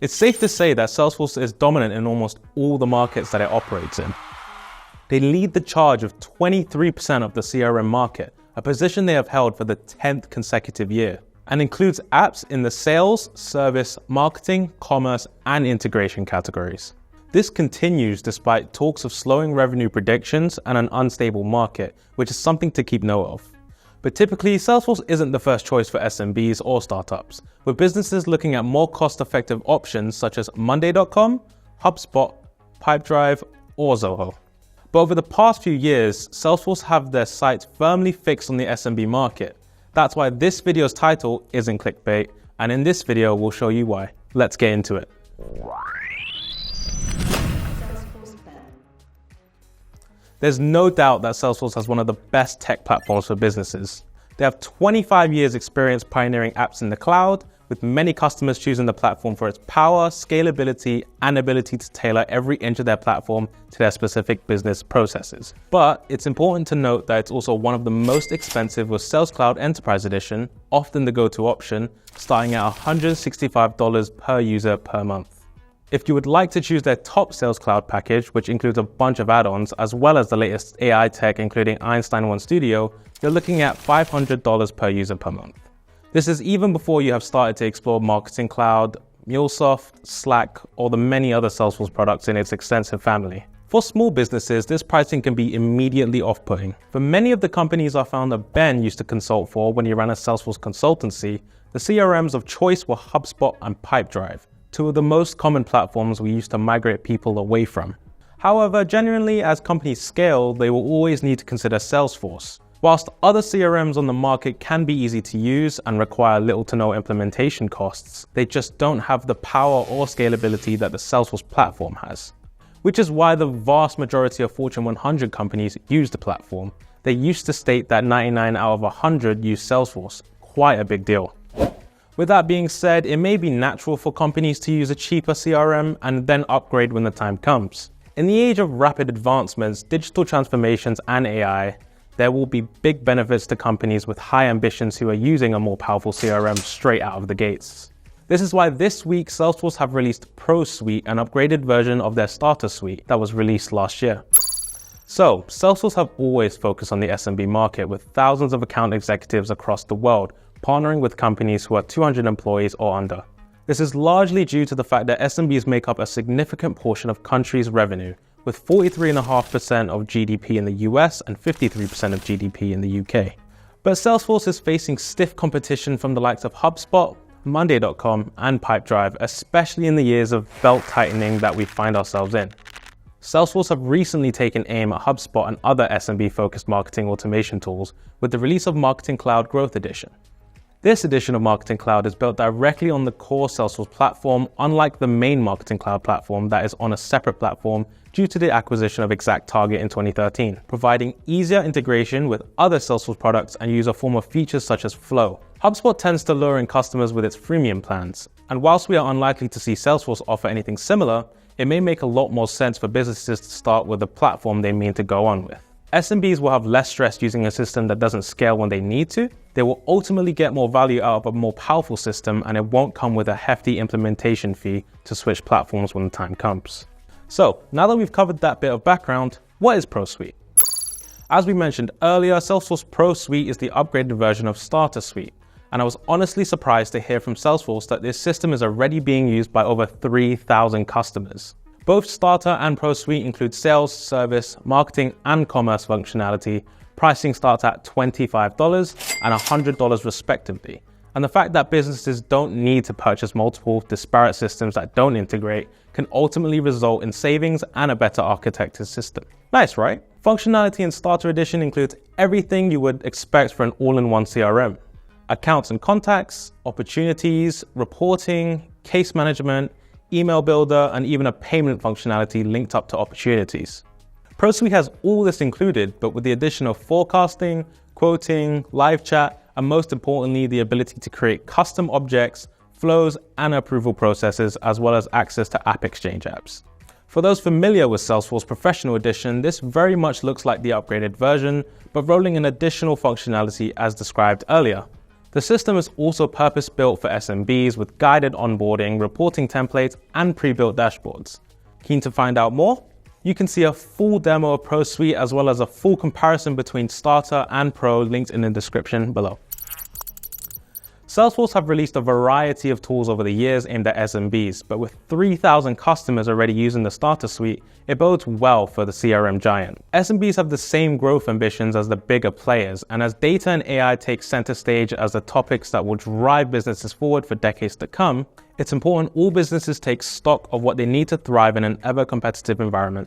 It's safe to say that Salesforce is dominant in almost all the markets that it operates in. They lead the charge of 23% of the CRM market, a position they have held for the 10th consecutive year, and includes apps in the sales, service, marketing, commerce, and integration categories. This continues despite talks of slowing revenue predictions and an unstable market, which is something to keep note of. But typically, Salesforce isn't the first choice for SMBs or startups, with businesses looking at more cost-effective options such as Monday.com, HubSpot, Pipedrive, or Zoho. But over the past few years, Salesforce have their sights firmly fixed on the SMB market. That's why this video's title isn't clickbait, and in this video, we'll show you why. Let's get into it. There's no doubt that Salesforce has one of the best tech platforms for businesses. They have 25 years experience pioneering apps in the cloud, with many customers choosing the platform for its power, scalability, and ability to tailor every inch of their platform to their specific business processes. But it's important to note that it's also one of the most expensive with Sales Cloud Enterprise Edition, often the go-to option, starting at $165 per user per month. If you would like to choose their top Sales Cloud package, which includes a bunch of add-ons, as well as the latest AI tech, including Einstein 1 Studio, you're looking at $500 per user per month. This is even before you have started to explore Marketing Cloud, MuleSoft, Slack, or the many other Salesforce products in its extensive family. For small businesses, this pricing can be immediately off-putting. For many of the companies our founder Ben used to consult for when he ran a Salesforce consultancy, the CRMs of choice were HubSpot and Pipedrive, two of the most common platforms we used to migrate people away from. However, genuinely, as companies scale, they will always need to consider Salesforce. Whilst other CRMs on the market can be easy to use and require little to no implementation costs, they just don't have the power or scalability that the Salesforce platform has. Which is why the vast majority of Fortune 100 companies use the platform. They used to state that 99 out of 100 use Salesforce, quite a big deal. With that being said, it may be natural for companies to use a cheaper CRM and then upgrade when the time comes. In the age of rapid advancements, digital transformations, and AI, there will be big benefits to companies with high ambitions who are using a more powerful CRM straight out of the gates. This is why this week Salesforce have released Pro Suite, an upgraded version of their Starter Suite that was released last year. So, Salesforce have always focused on the SMB market with thousands of account executives across the world, partnering with companies who are 200 employees or under. This is largely due to the fact that SMBs make up a significant portion of countries' revenue, with 43.5% of GDP in the US and 53% of GDP in the UK. But Salesforce is facing stiff competition from the likes of HubSpot, Monday.com, and Pipedrive, especially in the years of belt tightening that we find ourselves in. Salesforce have recently taken aim at HubSpot and other SMB-focused marketing automation tools with the release of Marketing Cloud Growth Edition. This edition of Marketing Cloud is built directly on the core Salesforce platform, unlike the main Marketing Cloud platform that is on a separate platform due to the acquisition of ExactTarget in 2013, providing easier integration with other Salesforce products and user-forward features such as Flow. HubSpot tends to lure in customers with its freemium plans, and whilst we are unlikely to see Salesforce offer anything similar, it may make a lot more sense for businesses to start with the platform they mean to go on with. SMBs will have less stress using a system that doesn't scale when they need to. They will ultimately get more value out of a more powerful system, and it won't come with a hefty implementation fee to switch platforms when the time comes. So, now that we've covered that bit of background, what is Pro Suite? As we mentioned earlier, Salesforce Pro Suite is the upgraded version of Starter Suite, and I was honestly surprised to hear from Salesforce that this system is already being used by over 3,000 customers. Both Starter and Pro Suite include sales, service, marketing, and commerce functionality. Pricing starts at $25 and $100 respectively. And the fact that businesses don't need to purchase multiple disparate systems that don't integrate can ultimately result in savings and a better architected system. Nice, right? Functionality in Starter Edition includes everything you would expect for an all-in-one CRM. Accounts and contacts, opportunities, reporting, case management, email builder, and even a payment functionality linked up to opportunities. Pro Suite has all this included, but with the addition of forecasting, quoting, live chat, and most importantly, the ability to create custom objects, flows, and approval processes, as well as access to App Exchange apps. For those familiar with Salesforce Professional Edition, this very much looks like the upgraded version, but rolling in additional functionality as described earlier. The system is also purpose-built for SMBs with guided onboarding, reporting templates, and pre-built dashboards. Keen to find out more? You can see a full demo of Pro Suite as well as a full comparison between Starter and Pro linked in the description below. Salesforce have released a variety of tools over the years aimed at SMBs, but with 3,000 customers already using the Starter Suite, it bodes well for the CRM giant. SMBs have the same growth ambitions as the bigger players, and as data and AI take center stage as the topics that will drive businesses forward for decades to come, it's important all businesses take stock of what they need to thrive in an ever-competitive environment.